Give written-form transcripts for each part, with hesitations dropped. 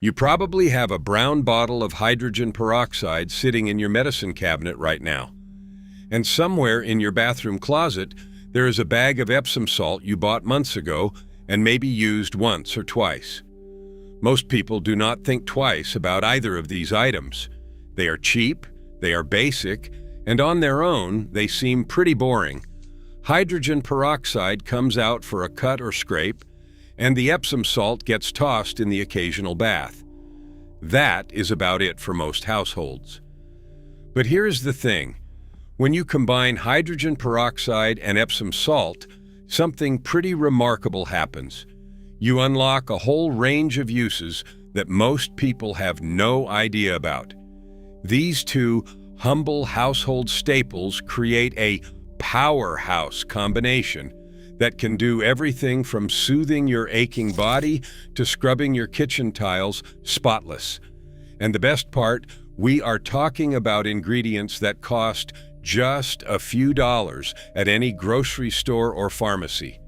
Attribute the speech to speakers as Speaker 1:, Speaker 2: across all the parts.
Speaker 1: You probably have a brown bottle of hydrogen peroxide sitting in your medicine cabinet right now. And somewhere in your bathroom closet, there is a bag of Epsom salt you bought months ago and maybe used once or twice. Most people do not think twice about either of these items. They are cheap, they are basic, and on their own, they seem pretty boring. Hydrogen peroxide comes out for a cut or scrape, and the Epsom salt gets tossed in the occasional bath. That is about it for most households. But here's the thing. When you combine hydrogen peroxide and Epsom salt, something pretty remarkable happens. You unlock a whole range of uses that most people have no idea about. These two humble household staples create a powerhouse combination that can do everything from soothing your aching body to scrubbing your kitchen tiles spotless. And the best part, we are talking about ingredients that cost just a few dollars at any grocery store or pharmacy.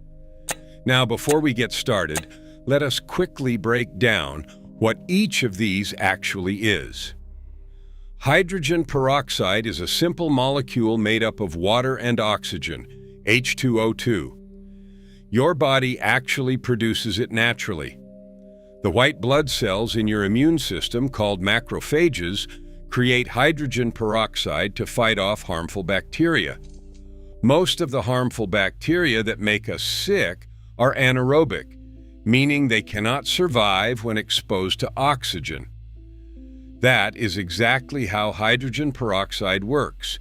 Speaker 1: Now, before we get started, let us quickly break down what each of these actually is. Hydrogen peroxide is a simple molecule made up of water and oxygen, H2O2. Your body actually produces it naturally. The white blood cells in your immune system, called macrophages, create hydrogen peroxide to fight off harmful bacteria. Most of the harmful bacteria that make us sick are anaerobic, meaning they cannot survive when exposed to oxygen. That is exactly how hydrogen peroxide works.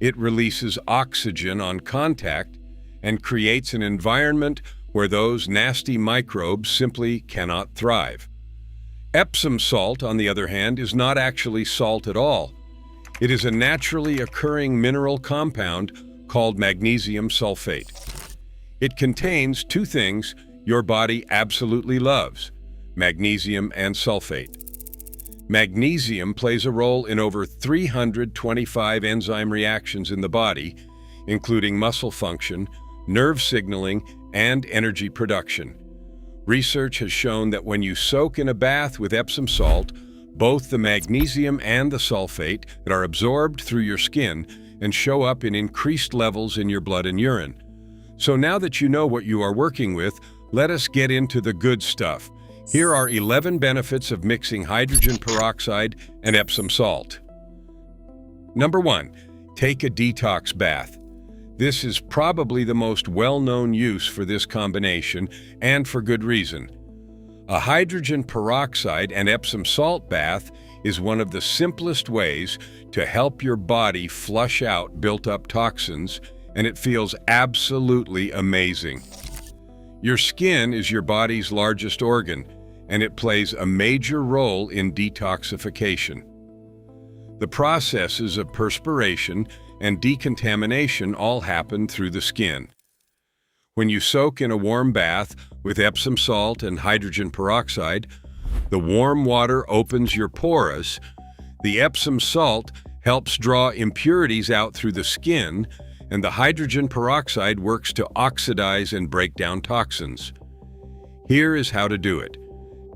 Speaker 1: It releases oxygen on contact and creates an environment where those nasty microbes simply cannot thrive. Epsom salt, on the other hand, is not actually salt at all. It is a naturally occurring mineral compound called magnesium sulfate. It contains two things your body absolutely loves: magnesium and sulfate. Magnesium plays a role in over 325 enzyme reactions in the body, including muscle function, nerve signaling, and energy production. Research has shown that when you soak in a bath with Epsom salt, both the magnesium and the sulfate that are absorbed through your skin and show up in increased levels in your blood and urine. So now that you know what you are working with, let us get into the good stuff. Here are 11 benefits of mixing hydrogen peroxide and Epsom salt. Number 1, take a detox bath. This is probably the most well-known use for this combination, and for good reason. A hydrogen peroxide and Epsom salt bath is one of the simplest ways to help your body flush out built-up toxins, and it feels absolutely amazing. Your skin is your body's largest organ, and it plays a major role in detoxification. The processes of perspiration and decontamination all happen through the skin. When you soak in a warm bath with Epsom salt and hydrogen peroxide, the warm water opens your pores. The Epsom salt helps draw impurities out through the skin, and the hydrogen peroxide works to oxidize and break down toxins. Here is how to do it.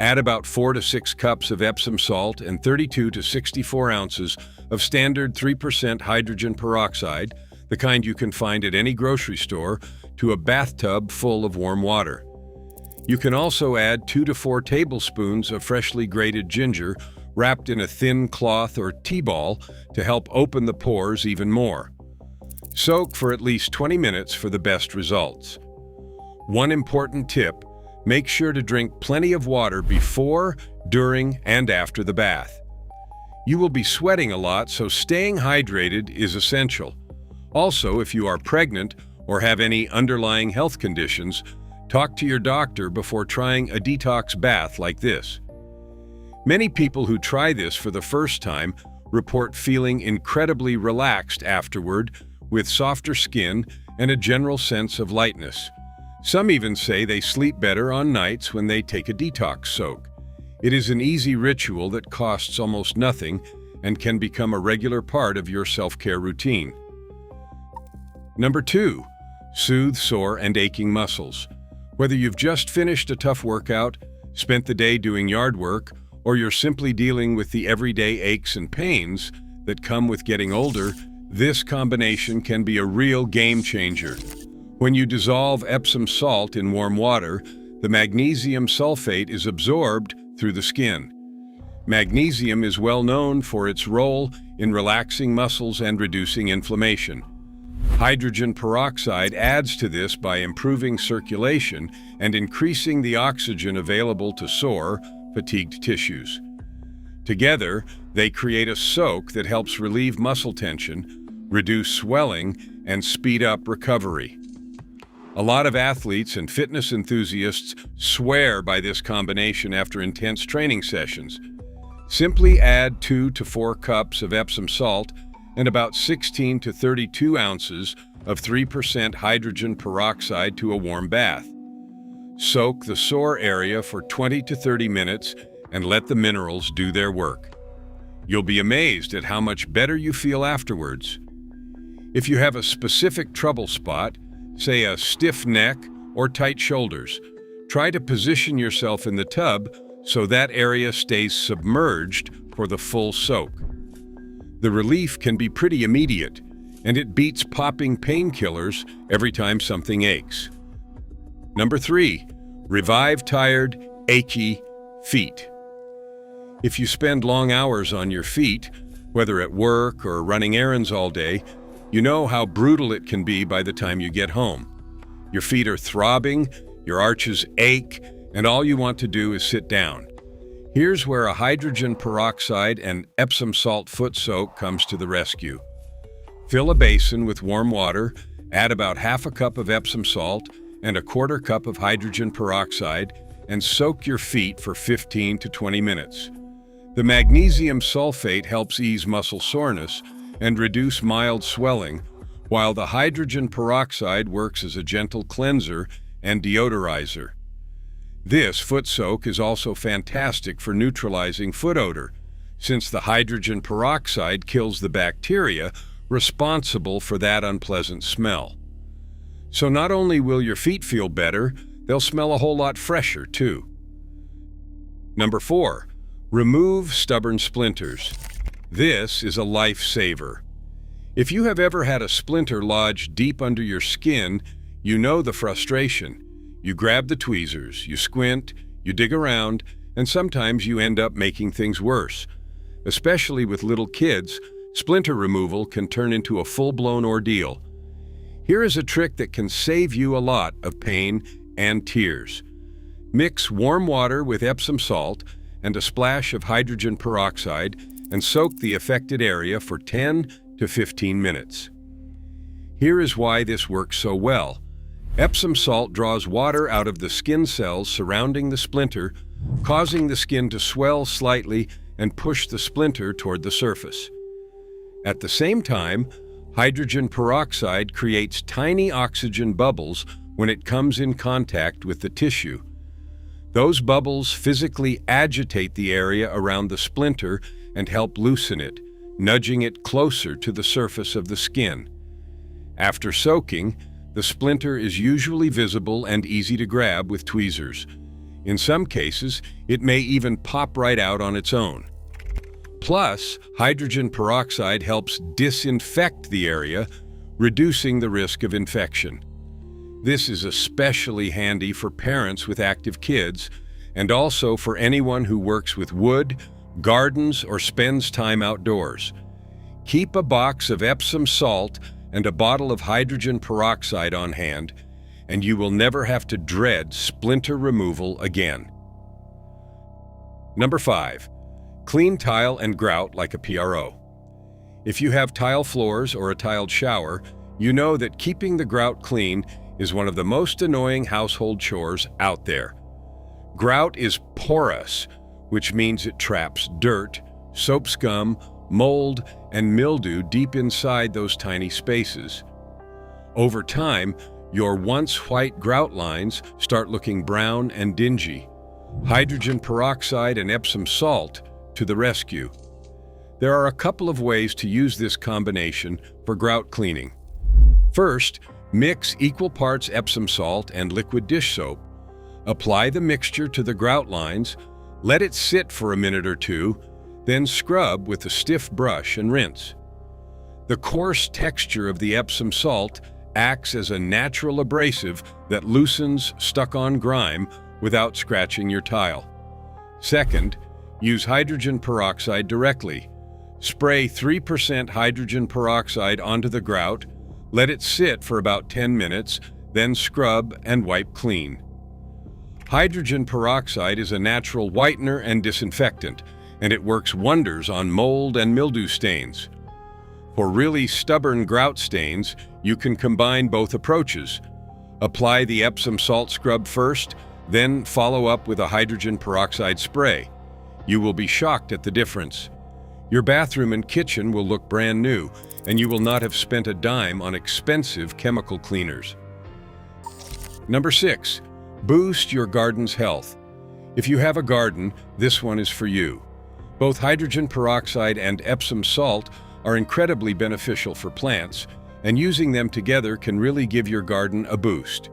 Speaker 1: Add about 4 to 6 cups of Epsom salt and 32 to 64 ounces of standard 3% hydrogen peroxide, the kind you can find at any grocery store, to a bathtub full of warm water. You can also add 2 to 4 tablespoons of freshly grated ginger wrapped in a thin cloth or tea ball to help open the pores even more. Soak for at least 20 minutes for the best results. One important tip: make sure to drink plenty of water before, during, and after the bath. You will be sweating a lot, so staying hydrated is essential. Also, if you are pregnant or have any underlying health conditions, talk to your doctor before trying a detox bath like this. Many people who try this for the first time report feeling incredibly relaxed afterward, with softer skin and a general sense of lightness. Some even say they sleep better on nights when they take a detox soak. It is an easy ritual that costs almost nothing and can become a regular part of your self-care routine. Number 2, soothe sore and aching muscles. Whether you've just finished a tough workout, spent the day doing yard work, or you're simply dealing with the everyday aches and pains that come with getting older, this combination can be a real game changer. When you dissolve Epsom salt in warm water, the magnesium sulfate is absorbed through the skin. Magnesium is well known for its role in relaxing muscles and reducing inflammation. Hydrogen peroxide adds to this by improving circulation and increasing the oxygen available to sore, fatigued tissues. Together, they create a soak that helps relieve muscle tension, reduce swelling, and speed up recovery. A lot of athletes and fitness enthusiasts swear by this combination after intense training sessions. Simply add 2 to 4 cups of Epsom salt and about 16 to 32 ounces of 3% hydrogen peroxide to a warm bath. Soak the sore area for 20 to 30 minutes and let the minerals do their work. You'll be amazed at how much better you feel afterwards. If you have a specific trouble spot, say a stiff neck or tight shoulders, try to position yourself in the tub so that area stays submerged for the full soak. The relief can be pretty immediate, and it beats popping painkillers every time something aches. Number 3, revive tired, achy feet. If you spend long hours on your feet, whether at work or running errands all day, you know how brutal it can be by the time you get home. Your feet are throbbing, your arches ache, and all you want to do is sit down. Here's where a hydrogen peroxide and Epsom salt foot soak comes to the rescue. Fill a basin with warm water, add about half a cup of Epsom salt and a quarter cup of hydrogen peroxide, and soak your feet for 15 to 20 minutes. The magnesium sulfate helps ease muscle soreness and reduce mild swelling, while the hydrogen peroxide works as a gentle cleanser and deodorizer. This foot soak is also fantastic for neutralizing foot odor, since the hydrogen peroxide kills the bacteria responsible for that unpleasant smell. So not only will your feet feel better, they'll smell a whole lot fresher too. Number 4, remove stubborn splinters. This is a lifesaver. If you have ever had a splinter lodge deep under your skin, you know the frustration. You grab the tweezers, you squint, you dig around, and sometimes you end up making things worse. Especially with little kids, splinter removal can turn into a full-blown ordeal. Here is a trick that can save you a lot of pain and tears. Mix warm water with Epsom salt and a splash of hydrogen peroxide and soak the affected area for 10 to 15 minutes. Here is why this works so well. Epsom salt draws water out of the skin cells surrounding the splinter, causing the skin to swell slightly and push the splinter toward the surface. At the same time, hydrogen peroxide creates tiny oxygen bubbles when it comes in contact with the tissue. Those bubbles physically agitate the area around the splinter and help loosen it, nudging it closer to the surface of the skin. After soaking, the splinter is usually visible and easy to grab with tweezers. In some cases, it may even pop right out on its own. Plus, hydrogen peroxide helps disinfect the area, reducing the risk of infection. This is especially handy for parents with active kids, and also for anyone who works with wood, gardens, or spends time outdoors. Keep a box of Epsom salt and a bottle of hydrogen peroxide on hand, and you will never have to dread splinter removal again. Number 5, clean tile and grout like a PRO. If you have tile floors or a tiled shower, you know that keeping the grout clean is one of the most annoying household chores out there. Grout is porous, which means it traps dirt, soap scum, mold, and mildew deep inside those tiny spaces. Over time, your once white grout lines start looking brown and dingy. Hydrogen peroxide and Epsom salt to the rescue. There are a couple of ways to use this combination for grout cleaning. First, mix equal parts Epsom salt and liquid dish soap. Apply the mixture to the grout lines, Let it sit for a minute or two, then scrub with a stiff brush and rinse. The coarse texture of the Epsom salt acts as a natural abrasive that loosens stuck-on grime without scratching your tile. Second, use hydrogen peroxide directly. Spray 3% hydrogen peroxide onto the grout, let it sit for about 10 minutes, then scrub and wipe clean. Hydrogen peroxide is a natural whitener and disinfectant, and it works wonders on mold and mildew stains. For really stubborn grout stains, you can combine both approaches. Apply the Epsom salt scrub first, then follow up with a hydrogen peroxide spray. You will be shocked at the difference. Your bathroom and kitchen will look brand new, and you will not have spent a dime on expensive chemical cleaners. Number 6. Boost your garden's health. If you have a garden, this one is for you. Both hydrogen peroxide and Epsom salt are incredibly beneficial for plants, and using them together can really give your garden a boost.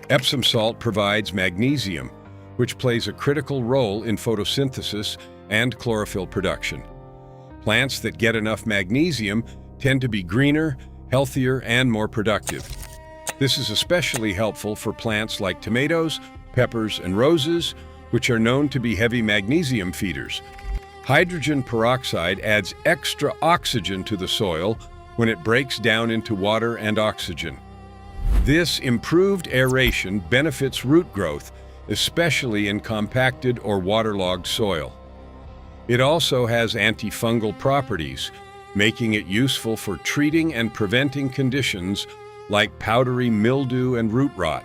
Speaker 1: Epsom salt provides magnesium, which plays a critical role in photosynthesis and chlorophyll production. Plants that get enough magnesium tend to be greener, healthier, and more productive. This is especially helpful for plants like tomatoes, peppers, and roses, which are known to be heavy magnesium feeders. Hydrogen peroxide adds extra oxygen to the soil when it breaks down into water and oxygen. This improved aeration benefits root growth, especially in compacted or waterlogged soil. It also has antifungal properties, making it useful for treating and preventing conditions like powdery mildew and root rot.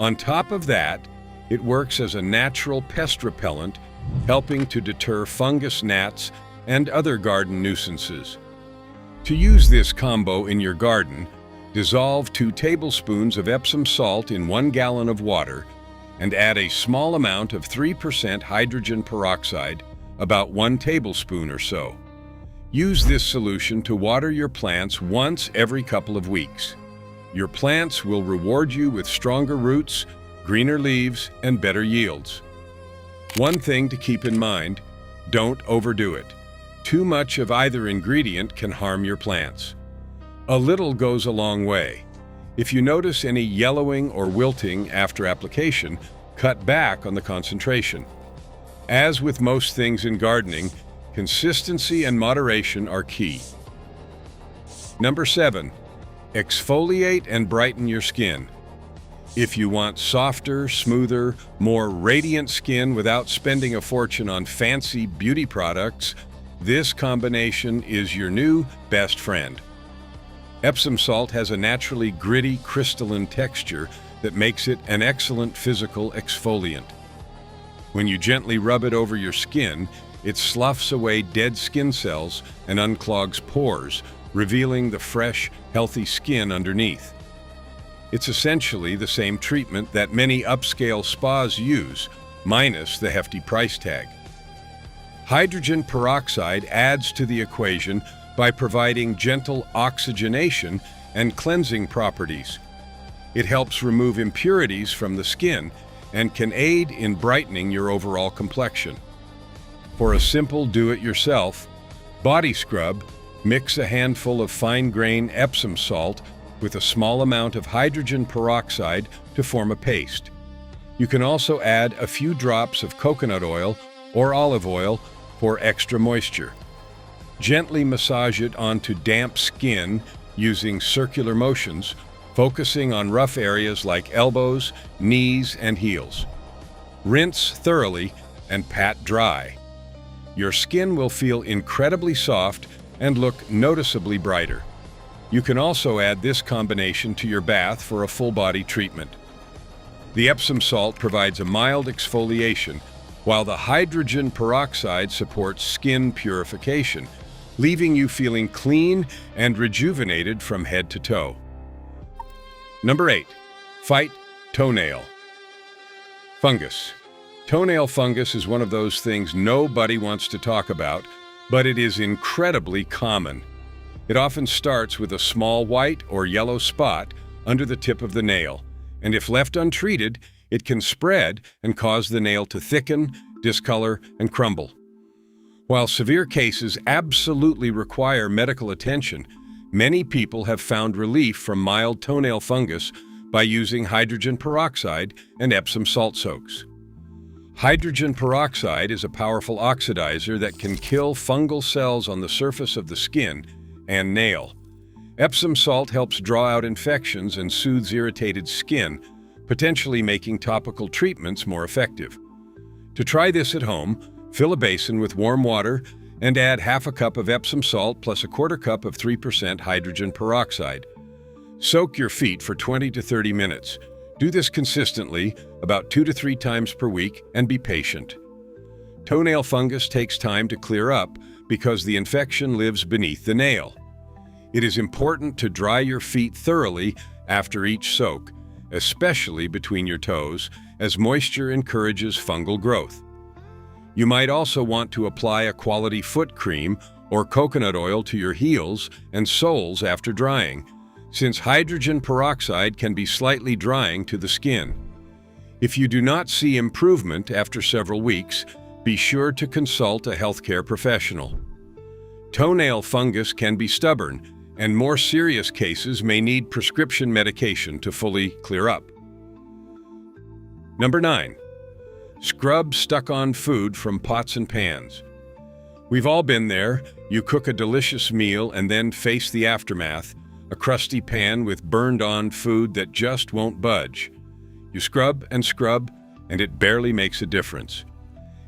Speaker 1: On top of that, it works as a natural pest repellent, helping to deter fungus gnats and other garden nuisances. To use this combo in your garden, dissolve 2 tablespoons of Epsom salt in 1 gallon of water and add a small amount of 3% hydrogen peroxide, about 1 tablespoon or so. Use this solution to water your plants once every couple of weeks. Your plants will reward you with stronger roots, greener leaves, and better yields. One thing to keep in mind, don't overdo it. Too much of either ingredient can harm your plants. A little goes a long way. If you notice any yellowing or wilting after application, cut back on the concentration. As with most things in gardening, consistency and moderation are key. Number 7. Exfoliate and brighten your skin. If you want softer, smoother, more radiant skin without spending a fortune on fancy beauty products, this combination is your new best friend. Epsom salt has a naturally gritty, crystalline texture that makes it an excellent physical exfoliant. When you gently rub it over your skin, it sloughs away dead skin cells and unclogs pores, revealing the fresh, healthy skin underneath. It's essentially the same treatment that many upscale spas use, minus the hefty price tag. Hydrogen peroxide adds to the equation by providing gentle oxygenation and cleansing properties. It helps remove impurities from the skin and can aid in brightening your overall complexion. For a simple do-it-yourself body scrub, mix a handful of fine-grained Epsom salt with a small amount of hydrogen peroxide to form a paste. You can also add a few drops of coconut oil or olive oil for extra moisture. Gently massage it onto damp skin using circular motions, focusing on rough areas like elbows, knees, and heels. Rinse thoroughly and pat dry. Your skin will feel incredibly soft and look noticeably brighter. You can also add this combination to your bath for a full-body treatment. The Epsom salt provides a mild exfoliation, while the hydrogen peroxide supports skin purification, leaving you feeling clean and rejuvenated from head to toe. Number 8. Fight toenail. Fungus. Toenail fungus is one of those things nobody wants to talk about, but it is incredibly common. It often starts with a small white or yellow spot under the tip of the nail, and if left untreated, it can spread and cause the nail to thicken, discolor, and crumble. While severe cases absolutely require medical attention, many people have found relief from mild toenail fungus by using hydrogen peroxide and Epsom salt soaks. Hydrogen peroxide is a powerful oxidizer that can kill fungal cells on the surface of the skin and nail. Epsom salt helps draw out infections and soothes irritated skin, potentially making topical treatments more effective. To try this at home, fill a basin with warm water and add half a cup of Epsom salt plus a quarter cup of 3% hydrogen peroxide. Soak your feet for 20 to 30 minutes. Do this consistently, about 2 to 3 times per week, and be patient. Toenail fungus takes time to clear up because the infection lives beneath the nail. It is important to dry your feet thoroughly after each soak, especially between your toes, as moisture encourages fungal growth. You might also want to apply a quality foot cream or coconut oil to your heels and soles after drying, since hydrogen peroxide can be slightly drying to the skin. If you do not see improvement after several weeks, be sure to consult a healthcare professional. Toenail fungus can be stubborn, and more serious cases may need prescription medication to fully clear up. Number 9. Scrub stuck-on food from pots and pans. We've all been there. You cook a delicious meal and then face the aftermath, a crusty pan with burned-on food that just won't budge. You scrub, and it barely makes a difference.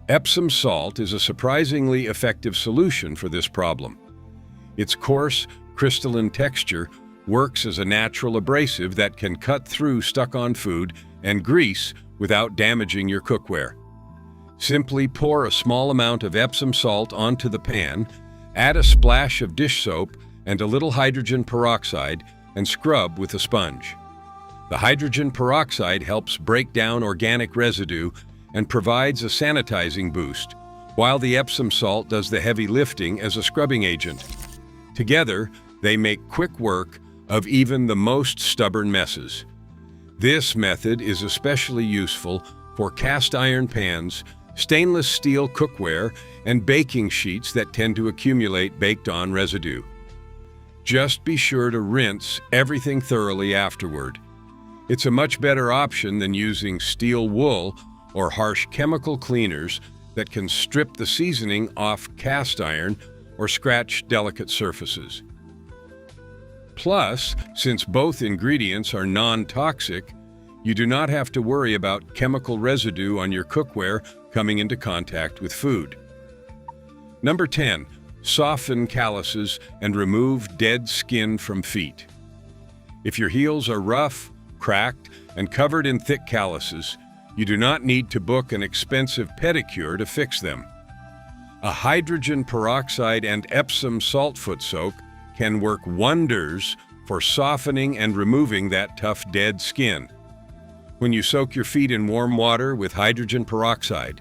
Speaker 1: Epsom salt is a surprisingly effective solution for this problem. Its coarse, crystalline texture works as a natural abrasive that can cut through stuck-on food and grease without damaging your cookware. Simply pour a small amount of Epsom salt onto the pan, add a splash of dish soap and a little hydrogen peroxide, and scrub with a sponge. The hydrogen peroxide helps break down organic residue and provides a sanitizing boost, while the Epsom salt does the heavy lifting as a scrubbing agent. Together, they make quick work of even the most stubborn messes. This method is especially useful for cast iron pans, stainless steel cookware, and baking sheets that tend to accumulate baked-on residue. Just be sure to rinse everything thoroughly afterward. It's a much better option than using steel wool or harsh chemical cleaners that can strip the seasoning off cast iron or scratch delicate surfaces. Plus, since both ingredients are non-toxic, you do not have to worry about chemical residue on your cookware coming into contact with food. Number 10. Soften calluses and remove dead skin from feet. If your heels are rough, cracked, and covered in thick calluses, you do not need to book an expensive pedicure to fix them. A hydrogen peroxide and Epsom salt foot soak can work wonders for softening and removing that tough dead skin. When you soak your feet in warm water with hydrogen peroxide,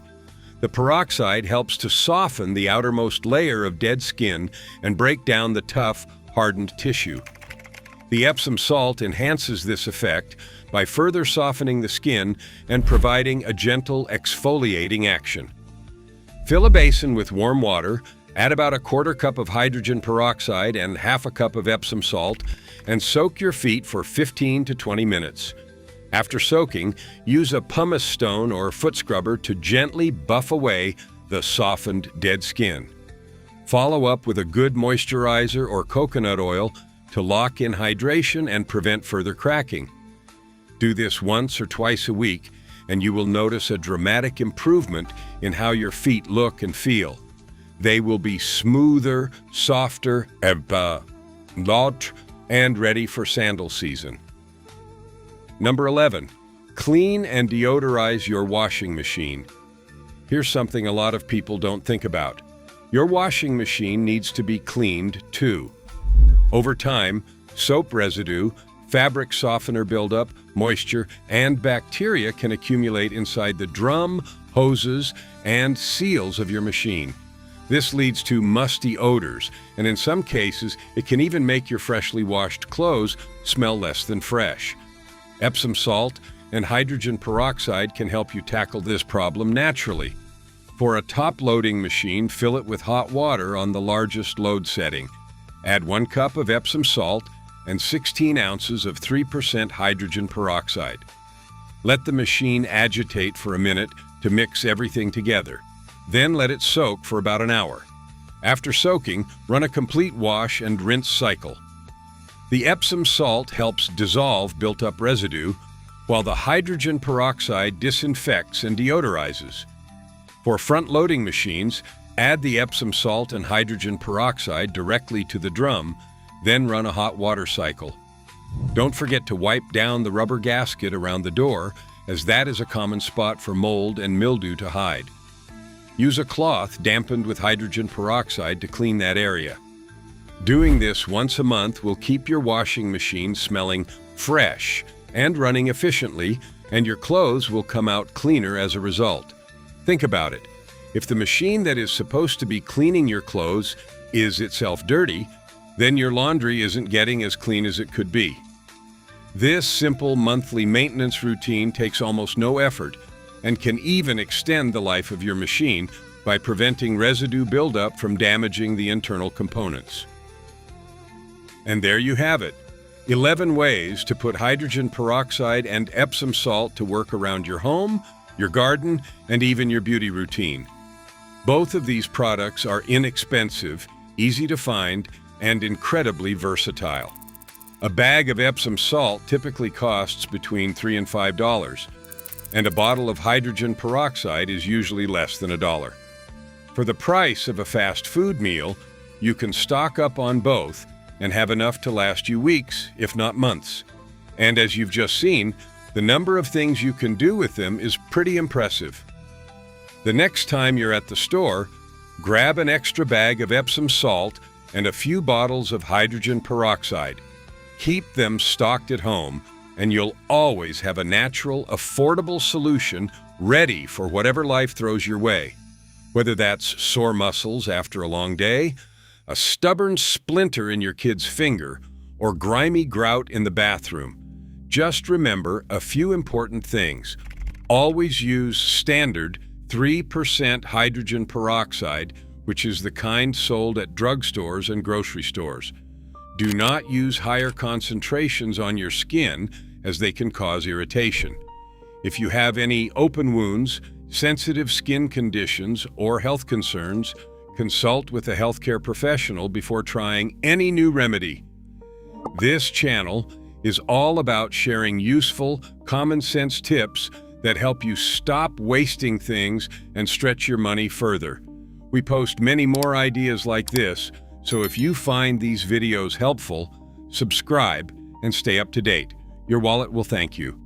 Speaker 1: the peroxide helps to soften the outermost layer of dead skin and break down the tough, hardened tissue. The Epsom salt enhances this effect by further softening the skin and providing a gentle exfoliating action. Fill a basin with warm water, add about a quarter cup of hydrogen peroxide and half a cup of Epsom salt, and soak your feet for 15 to 20 minutes. After soaking, use a pumice stone or foot scrubber to gently buff away the softened dead skin. Follow up with a good moisturizer or coconut oil to lock in hydration and prevent further cracking. Do this once or twice a week, and you will notice a dramatic improvement in how your feet look and feel. They will be smoother, softer, and ready for sandal season. Number 11. Clean and deodorize your washing machine. Here's something a lot of people don't think about. Your washing machine needs to be cleaned too. Over time, soap residue, fabric softener buildup, moisture, and bacteria can accumulate inside the drum, hoses, and seals of your machine. This leads to musty odors, and in some cases, it can even make your freshly washed clothes smell less than fresh. Epsom salt and hydrogen peroxide can help you tackle this problem naturally. For a top-loading machine, fill it with hot water on the largest load setting. Add 1 cup of Epsom salt and 16 ounces of 3% hydrogen peroxide. Let the machine agitate for a minute to mix everything together. Then let it soak for about an hour. After soaking, run a complete wash and rinse cycle. The Epsom salt helps dissolve built-up residue, while the hydrogen peroxide disinfects and deodorizes. For front-loading machines, add the Epsom salt and hydrogen peroxide directly to the drum, then run a hot water cycle. Don't forget to wipe down the rubber gasket around the door, as that is a common spot for mold and mildew to hide. Use a cloth dampened with hydrogen peroxide to clean that area. Doing this once a month will keep your washing machine smelling fresh and running efficiently, and your clothes will come out cleaner as a result. Think about it. If the machine that is supposed to be cleaning your clothes is itself dirty, then your laundry isn't getting as clean as it could be. This simple monthly maintenance routine takes almost no effort and can even extend the life of your machine by preventing residue buildup from damaging the internal components. And there you have it, 11 ways to put hydrogen peroxide and Epsom salt to work around your home, your garden, and even your beauty routine. Both of these products are inexpensive, easy to find, and incredibly versatile. A bag of Epsom salt typically costs between $3 and $5, and a bottle of hydrogen peroxide is usually less than $1. For the price of a fast food meal, you can stock up on both and have enough to last you weeks, if not months. And as you've just seen, the number of things you can do with them is pretty impressive. The next time you're at the store, grab an extra bag of Epsom salt and a few bottles of hydrogen peroxide. Keep them stocked at home, and you'll always have a natural, affordable solution ready for whatever life throws your way. Whether that's sore muscles after a long day, a stubborn splinter in your kid's finger, or grimy grout in the bathroom, just remember a few important things. Always use standard 3% hydrogen peroxide, which is the kind sold at drugstores and grocery stores. Do not use higher concentrations on your skin, as they can cause irritation. If you have any open wounds, sensitive skin conditions, or health concerns, consult with a healthcare professional before trying any new remedy. This channel is all about sharing useful, common-sense tips that help you stop wasting things and stretch your money further. We post many more ideas like this, so if you find these videos helpful, subscribe and stay up to date. Your wallet will thank you.